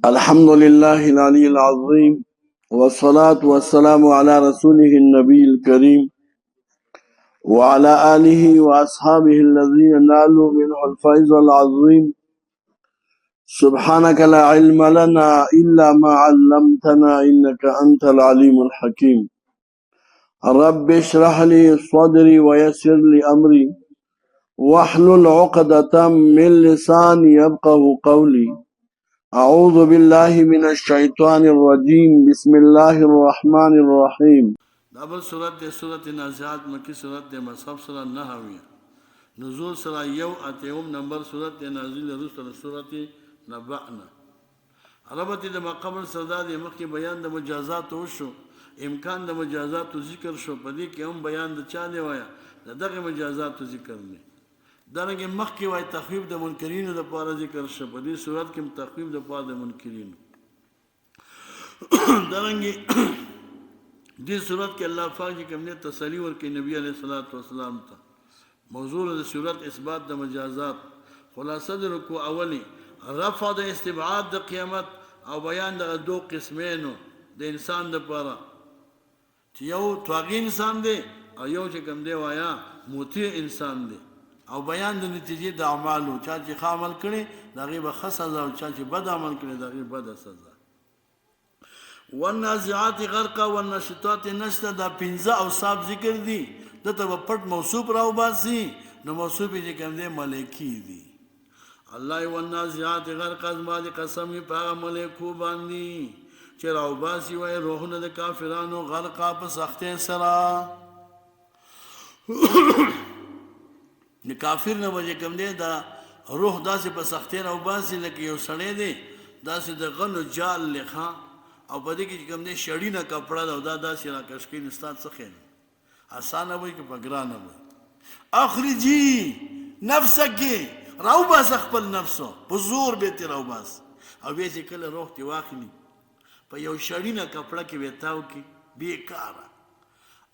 الحمد لله العلي العظيم والصلاة والسلام على رسوله النبي الكريم وعلى آله وأصحابه الذين نالوا منه الفيض العظيم. سبحانك لا علم لنا إلا ما علمتنا إنك أنت العليم الحكيم. رب اشرح لي صدري ويسر لي أمري واحلل عقدة من لساني يفقه قولي. اعوذ بالله من الشیطان الرجیم. بسم الله الرحمن الرحیم. دابل صورت دے صورت نازعات مکی صورت دے مصحف صورت نحوی نزول سرا یو اتیوم نمبر صورت دے نازل رسول صورت نبعنا عربتی دے مقابل سردا دے مکی بیان دے مجازات وشو امکان دے مجازات ذکر شو پدی کہ ہم بیان دے چا دے وایا دغه مجازات ذکر نے درنګ مخکی وای تخویب د منکرین د پاره ذکر شو په دې صورت کې تخویب د پاره د منکرین درنګ دې صورت کې الله پاک کوم نه تسلی ورکړي نبی علیہ الصلوۃ والسلام ته موضوع د صورت اثبات د مجازات خلاصه د رکوع اولی رفع د استبعاد د قیامت او بیان د دوه قسمینو د انسان د پاره چې یو توغی انسان دی او یو چې کوم دی وایا موتی انسان دی او بیان د نتیجې د اعمالو چا چې ښه عمل کړي دغه به ښه سزا او چا چې بد عمل کړي دغه بد سزا. والنازعات غرقا والنشطات نشطا دا پنځه اوصاف ذکر دي دته په پټ موصوف راو باسي نو موصوف یې کوم دی ملائکی دي. الله والنازعات غرقا زما دي قسم په ملائکو باندې چې راو باسي وای روحونه د کافرانو غرقا په سختۍ سره د کافر نه وجه کوم دی دا روح داسې په سختۍ راو باسي لکه یو سړی دی داسې د غنو جال لخوا او په دې کې کوم دی شړی نه کپړه دا داسې راکش کې نستاد څه خیر اسانه وای کې پګرانه وای اخرجی نفسک راو باس خپل نفسو په زور به تی راو باس او به چې کله روح تی واخلي په یو شړی نه کپړه کې وتاو کې بیکاره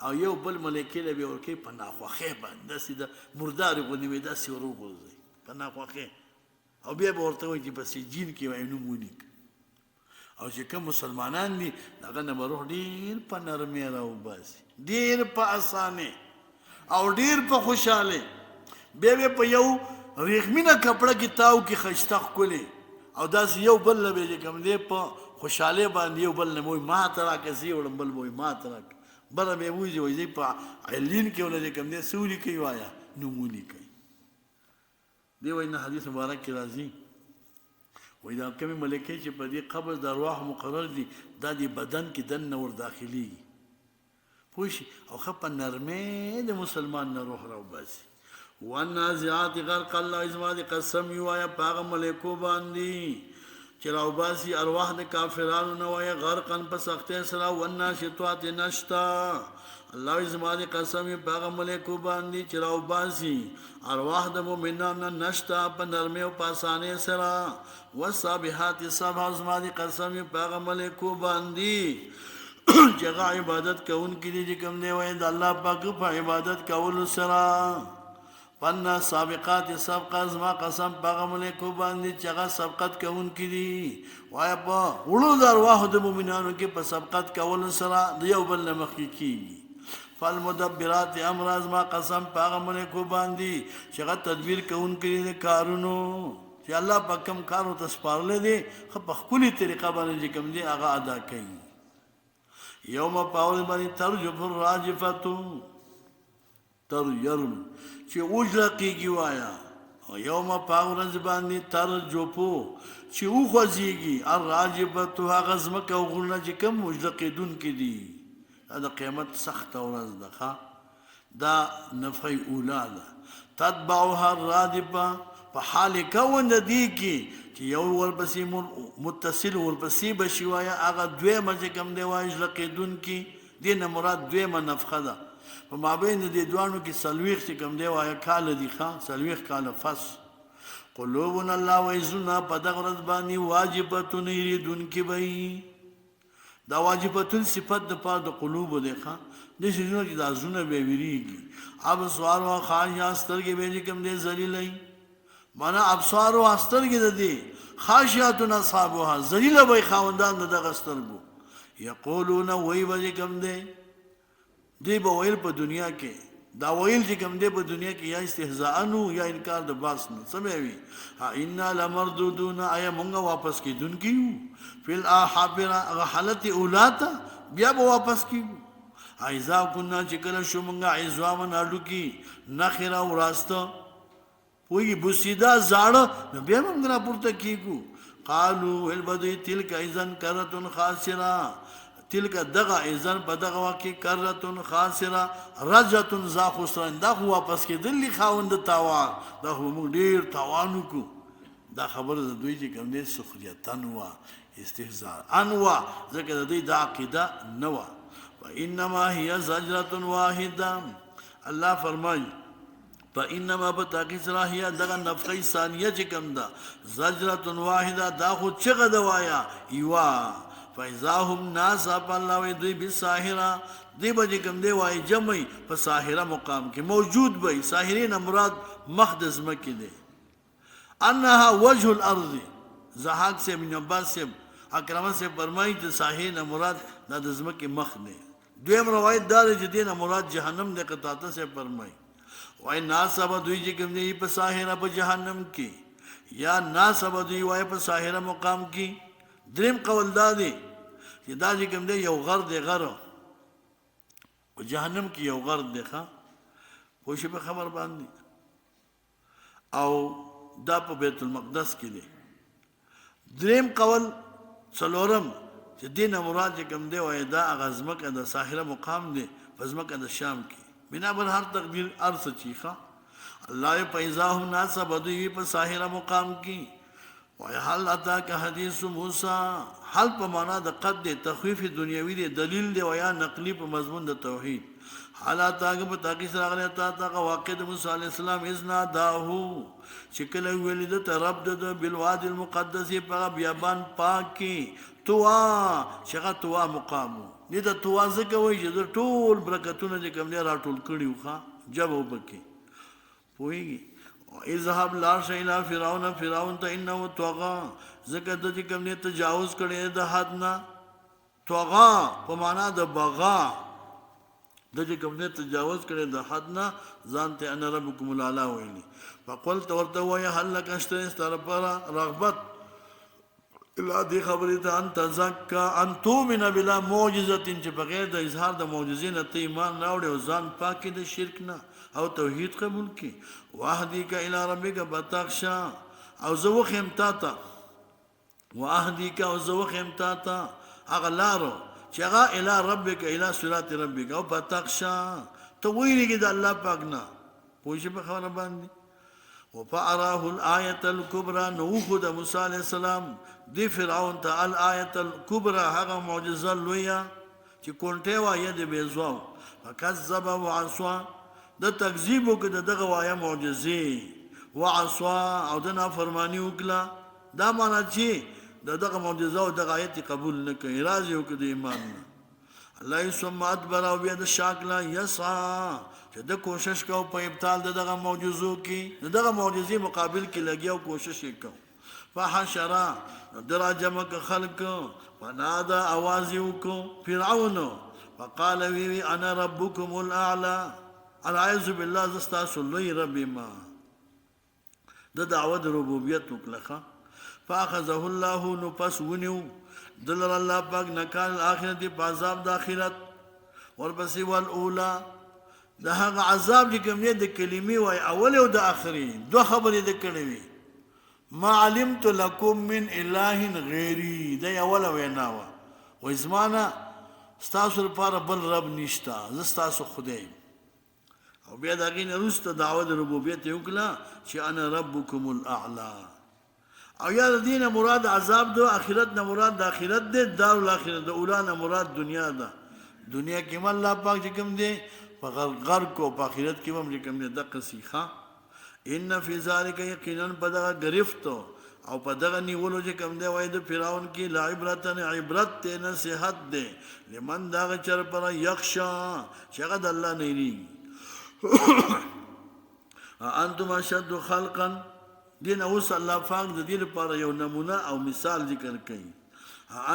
او یو بل ملائکه له به ورکه په ناخوخه باندې سید مردار غونی وې داسې وروغوځي په ناخوخه او بیا به ورته وایي چې بس جین کې وای نو مونږ او چې کوم مسلمانان دي هغه نه روح ډیر په نرمه راو باسي ډیر په اسانه او ډیر په خوشاله به په یو ریخمینه کپړه کې تاو کې خشتخ کولې او داس یو بل به کوم دی په خوشاله باندې یو بل نه وای ما ترا کې سی وړم بل وای ما ترا بره به وځي وځي په علین کې ولې کوم دی سوري کوي وایا نمونی کوي دی وای نه حدیث مبارک کې راځي وای دا کوم ملائکه چې په دې قبض د ارواح مقرر دي دا د بدن کې دنه ور داخلي پوښ او خپ نرمه د مسلمان نه روح راو باسي. والنازعات غرق الله ازما دي قسم یوایا پاغه ملائکو باندې چې راو باسي ارواح د کافرانو نه وای غرقن په سختۍ سره والناشطات نشتا الله ازما دي قسم پاغه ملائکو باندې چې راو باسي ارواح د مؤمنانو نشتا په نرمه او په اسانه سره والصابحات صبح ازما دي قسم پاغه ملائکو باندې چې عبادت کوونکي دي کوم دی وای د الله پاک په عبادت کول سره پنا سابقات سبق ازما قسم پاغه ملائکو باندې چې هغه سبقت کوونکي دي وای په وړو د ارواح د مؤمنانو کې په سبقت کول سره د یو بل مخکې کیږي. فالمدبرات امر ازما قسم پاغه ملائکو باندې چې هغه تدبیر کوونکي دي کارونو چې الله په کوم کارو تسپارل دي په خپل طریقه باندې کوم دي هغه ادا کوي. یوم پاول باندې ترجف الراجفه تر يرم چې اوجلقیږي وایا او یوم پاورز باندې تر جوپو چې اوخوځيږي الراجبه هغه زمکه وغونه چې کوم اوجلقیدون کې دي دا قیامت سخت ورځ ده دا نفعی اولاده تتبعها الرادبه په حال کون دی کې چې یو ورپسې متصل ورپسې بشي وایا هغه دویمه چې کوم دی وای اوجلقیدون کې دینه مراد دویمه نفخه ده په مابین د دوانو کې سلويخ چې کوم دی وای کال دی ښا سلويخ کال فس قلوبنا الله وایزنا په دغه ورځ باندې واجبتون یریدون کې وای دا واجبتون صفت د پاره د قلوب دی ښا د شنو چې د ازونه به ویریږي ابصار او خاص استرګې به کوم دی ذلیلای معنا ابصار او استرګې د دې خاشعة اصحابها ذلیل به خاوندان دغه سترګو یقولون وای به کوم دی به ویل په دنیا کې دا ویل چې کوم دی په دنیا کې یا استهزاء نو یا انکار د باس نو سموي ان لمردودون ایا مونږه واپس کیدونکو فل احابره حالت اولاتا بیا به واپس کیو ایزا کنا چې کله شو مونږه عزوامن اډو کی نخره وراسته وی بوسیدا زاړه نو بیا موږ را پورته کیګو قالو البدی تلک اذن کرتن خاسره تلک دغه اذن په دغه واقع کرتن خاسره رجتن ذا خسران دا خو واپس کېدلی خاوند تاوان دا خو موږ ډیر تاوانو کو دا خبره د دوی چې کوم دي سخریتن وا استهزاء انوا ځکه د دې د عقیده نو وانما هي زجره واحده الله فرمایي فإنما بتاقي صلاحية دغه نفخي ثانيه چې کوم ده زجره واحده دا خو چغه دوایا ایوا فإذاهم ناس الله وي دوی بالساحره دی به کوم دی وای جمعي په ساحره مقام کې موجود وي ساحرین مراد مقدس مکه دی انها وجه الارض زهاق سے ابن عباس سے اکرم سے فرمایي چې ساحرین مراد د زمکه مخ دی دویم روایت دار چې دینه مراد جهنم دی قطاته سے فرمایي وای ناسب دوی چې کوم دی په ساحره په جهنم کې یا ناسب دوی وای په ساحره مقام کې دریم قول دادی چې دا چې کوم دی یو غر دی غر په جهنم کې یو غر دی ښا پوښې په خبر باندې او دا په بیت المقدس کې دی دریم قول څلورم چې دینه مراد چې کوم دی وای دا غزمکه د ساحره مقام دی په ځمکه د شام کې بنا بر هر تقدیر ارس چیخا الله پیزاهم ناس بدوی په ساحره مقام کی وای حل اتا که حدیث موسی حل په معنا د قد تخفیف دنیوي دی دلیل دی ویا نقلی په مضمون د توحید حالات هغه په تاکي سره غلی تا واقع د موسی علی السلام اذنا داهو شکل ولید ته رب د بالواد المقدس په بیابان پاکي توا شغه توا مقامو دې د توا زکه وای چې د ټول برکتونه چې کوم نه راټول کړیو ښا جب وبکي پوي اذهب لا شيء الى فرعون فرعون ته انه طغى زکه د چې کوم نه تجاوز کړي د حد نه طغى په معنا د بغا د چې کوم نه تجاوز کړي د حد نه ځان ته ان ربكم الاعلى ویلي فقلت ورته وای هل لك استر پر رغبت الا دي خبرې ته ان تزکا ان تؤمن بلا معجزه چې بغیر د اظهار د معجزې نه ته ایمان راوړې او ځان پاکې د شرک نه او توحید قبول کړي واهديک الى ربک بتخشا او زو خمتاتا واهديک او زو خمتاتا اغلارو چې هغه الى ربک الى صراط ربک او بتخشا ته ویلې د الله پاک نه پوښې په خبره باندې وفأراه الآية الكبرى نوخد موسى عليه السلام دي فرعون تا الآية الكبرى هغه معجزه لویا چې کونټه وایي د بیزو فكذب وعصى د تکذیب وکړه دغه وایي معجزه وعصى او د نافرمانی وکړه دا معنی چې دغه معجزه او دغه آیت قبول نه کوي راځي وکړه د ایمان الله ثم ادبر او بیا د شاکلا یسعى چې د کوشش کو په ابطال دغه معجزو کې دغه معجزې مقابل کې لګیا او کوشش وکاو فحشر دراجمک خلق ونادى आवाज وکړو فرعون وقال وی انا ربكم الاعلى اعوذ بالله زستاسلوی ربي ما د دعوت ربوبیت وکړه فاخذه الله نو پس ونیو دلر الله پاک نکال اخرت په عذاب د اخرت ورپسې والاولى ده هغه عذاب چې کوم نه د کلمې وای اول او د اخري دوه خبرې د کړې وي ما علمت لكم من اله غيري ده اول وینا و اسمانه ستاسو لپاره بل رب نشتا زستاسو خدای او بیا دغه نه روسته دعوت ربوبیت وکړه چې انا ربكم الاعلى او یا دینه مراد عذاب دو اخرت نه مراد د اخرت د دار الاخرت د اولانه مراد دنیا ده دنیا کې الله پاک چې کوم دی فغر کو په اخرت کې هم کوم نه دغه سیخه ان فی ذلک یقینا بدغه گرفت او په دغه نیولو چې کوم دی وای د فرعون کې لا عبرتن عبرت ته نصیحت دی لمن دغه چر پر یخشا چې د الله نه لري انتم اشد خلقا دین اوس الله پاک د دې لپاره یو نمونه او مثال ذکر کوي.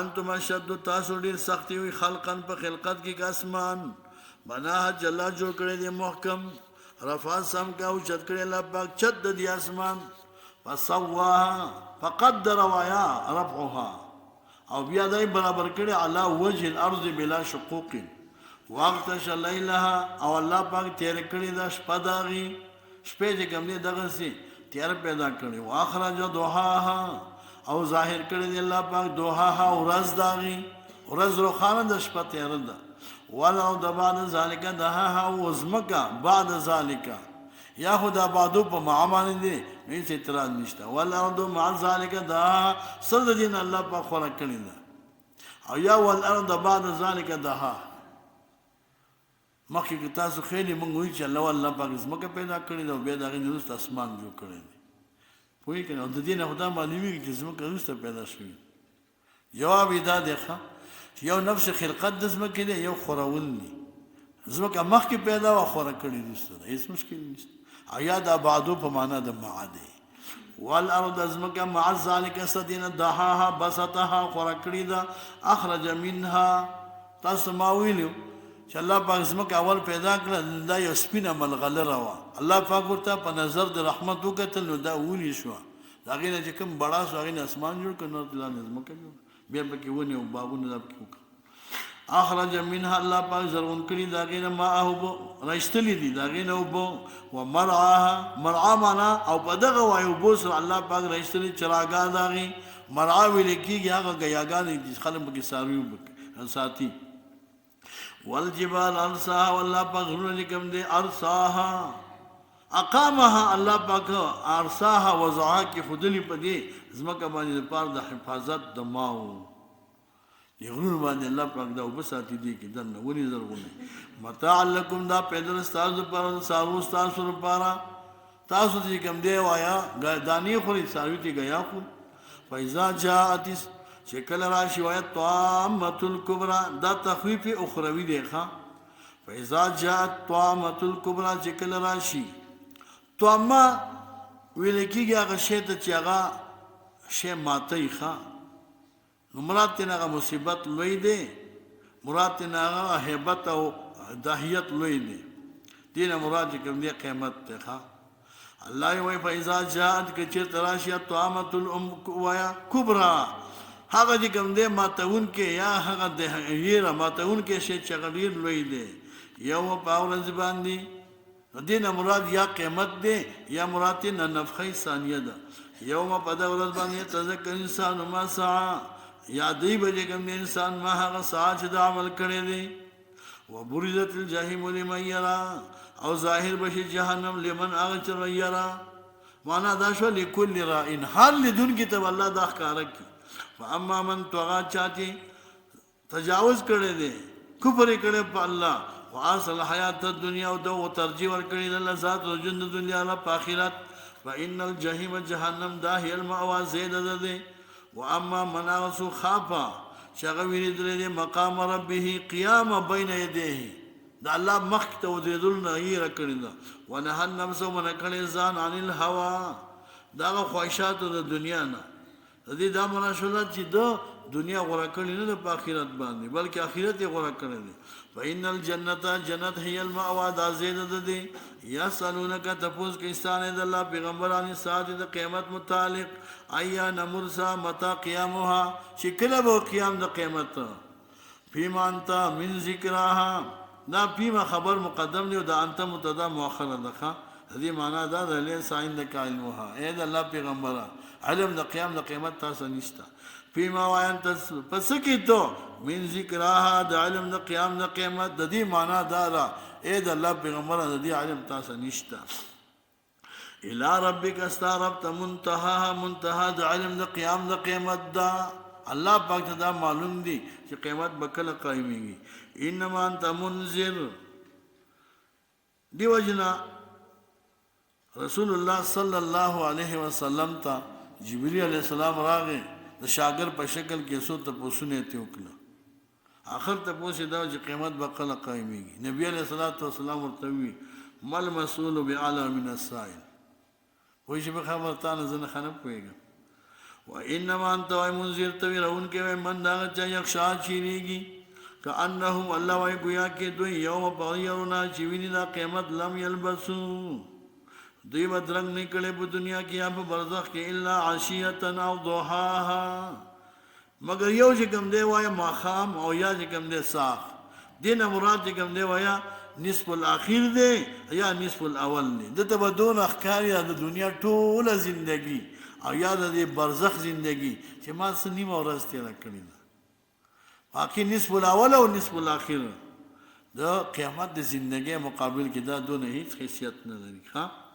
انتم اشد تاسو ډیر سختي وي خلقن په خلقت کې اسمان بنا جل جوړ کړی دی محکم رفع سم کا او چت کړی الله پاک چت د دې اسمان فسواها فقدر ويا رفعها او بیا دای برابر کړی علی وجه الارض بلا شقوق وقت شلیلها او الله پاک تیر کړی دا شپه داغي شپې چې کوم دي دغه سي تیر پیدا کړی واخرج دوحاها او ظاهر کړی دی الله پاک دوحاها ورځ داغي ورځ روخانه د شپه تیر ده ولو د بعد ذالک دهاها وزمکا بعد ذالک یا خدا بعدو په معامل دي نه څه اعتراض نشته والارض مع ذالک دها صد دین الله په خورا کړی ده او یا والارض بعد ذالک دها مخکې کې تاسو خېلی مونږ وی چې الله پاک زمکه پیدا کړی ده به دغه نورست اسمان جوړ کړی دی پوهی کنه د دې نه خدا معلومی چې زمکه نورست پیدا شوی جواب دا دی چې یو نفس خلقت د زمکه دی یو خورول دی زمکه مخکې پیدا و خورا کړی دی هیڅ مشکل نشته ایا دا بعدو په معنا د معاده والارض ازمکه مع ذلك صدین دحاها بسطها خورا کړی دا اخرج منها تاسو ما ویلو چې الله پاک زمکه اول پیدا کړل دا یو سپینه ملغله راوه الله پاک ورته په نظر د رحمت وکتل نو دا ونی شو دا غینه چې کوم بڑا سو غینه اسمان جوړ کړو د الله زمکه جوړ بیا پکې ونی او باغونه دا پکې اخرج منها الله پاک زرغون کړی دا غینه ما او رښتلی دي دا غینه او و مرعاها مرعا معنا او په دغه وایو بوس الله پاک رښتلی چراغا داغي مرعا ویل کیږي هغه غیاګان دي خلک پکې ساروي ساتي والجبال ارساها والله پاک غرونه کوم دي ارساها اقامها الله پاک ارساها وضعها کی خدلی پدې زمکه باندې پار د حفاظت د ماو یغرون باندې الله پاک دا وبساتی دي کې دنه ونی زرغونه متاع لكم دا پیدل استاد پر سارو استاد سر پارا تاسو دې کوم دی وایا دانی خوري ساروی ته غیا خو فاذا جاءت شکل راشی وایت طامت الکبرى دا تخویف اخروی دیکھا فاذا جاءت طامت الکبرى شکل راشی طامه ویل کیږي هغه شی ته چې هغه شی ماته ښه نو مراد تنهغه مصیبت لوی دی مراد تنهغه هیبت او داهیت لوی دی دین مراد کوم دی قیامت ته ښه الله وی فاذا جاءت کچر تراشی طامت الکبرى کبرى هغه دې کوم دې ماتون کې یا هغه د هیره ماتون کې شي چې غډیر لوی دی یو په ورځ باندې دینه مراد یا قیامت دی یا مراد نه نفخه ثانیه ده یوم په دغه ورځ باندې تذکر انسان ما سعى یا دی به کوم انسان ما هغه ساعت د عمل کړی دی وبرزت الجحیم لمن یرا او ظاهر بشي جهنم لمن هغه چې یرا معنا دا شو لكل رائن حال لدون کې ته الله دا ښکارا کی فاما من طغى چاتی تجاوز کړي دي کفر کړي په الله واصل حیات الدنیا او دو ترجیح ور کړي د لذات او جن دنیا له اخرت فان الجحیم جهنم دا هي المأوا زید ده واما من اسو خافا شغوی دې مقام ربه قیام بین یدیه دا الله مخ ته ودرېدل نه یې را کړی دا ونه النفس من کړي ځان عن الهوا دا خواهشات د دنیا نه دې دا مناسبت چې د دنیا غوړه کړی نه د آخرت باندې بلکې آخرت یې غوړه کړی دی فإن الجنة جنت هي المأوى دا زید ده یا سالونک تفوز کې ستانه د الله پیغمبرانو سات د قیامت متعلق ایا نمرسا متا قیامها شکل به قیام د قیامت فيما انت من ذکرها دا فيما خبر مقدم دی او دا انت متدا مؤخر ده دې معنا دا د لین ساين د کلمه اې د الله پیغمبره علم د قیام د قیامت تاسو نشته فيما وانت پس کې تو من ذکرها د علم د قیام د قیامت د دې معنا دا را اې د الله پیغمبره د دې علم تاسو نشته الى ربک استربت منتهى منتهى د علم د قیام د قیامت دا الله پاک ته دا معلوم دی چې قیامت به کله قائميږي انما انت منذر دی وجنا رسول الله صلی الله علیه وسلم ته جبرئیل علیہ السلام راغی د شاګر په شکل کې سو ته پوښتنه ته وکړه اخر ته پوښتنه دا چې قیامت به کله قائميږي نبی علیہ الصلوۃ والسلام ورته وی مل مسئول بعلى من السائل وای چې خبر تا نه زنه خنه پويګا و انما انت منذر تبرون کې من دا چې یخشا چیریږي کانهم الله وای گویا کې دوی یوم بعیرنا چې ویني دا قیامت لم یلبسو دوی بدرنګ نکړي په دنیا کې یا په برزخ کې الا عشیه او ضحاها مگر یو چې کوم دی وای ماخام او یا چې کوم دی ساخ دین مراد چې کوم دی وای نصف الاخیر دی یا نصف الاول دی دته به دون اخکار یا د دنیا ټوله زندگی او یا د برزخ زندگی چې ما سنیم ورځ تیر کړی ده باقي نصف الاول او نصف الاخیر د قیامت د زندگی مقابل کې دا دونه هیڅ حیثیت نه لري ها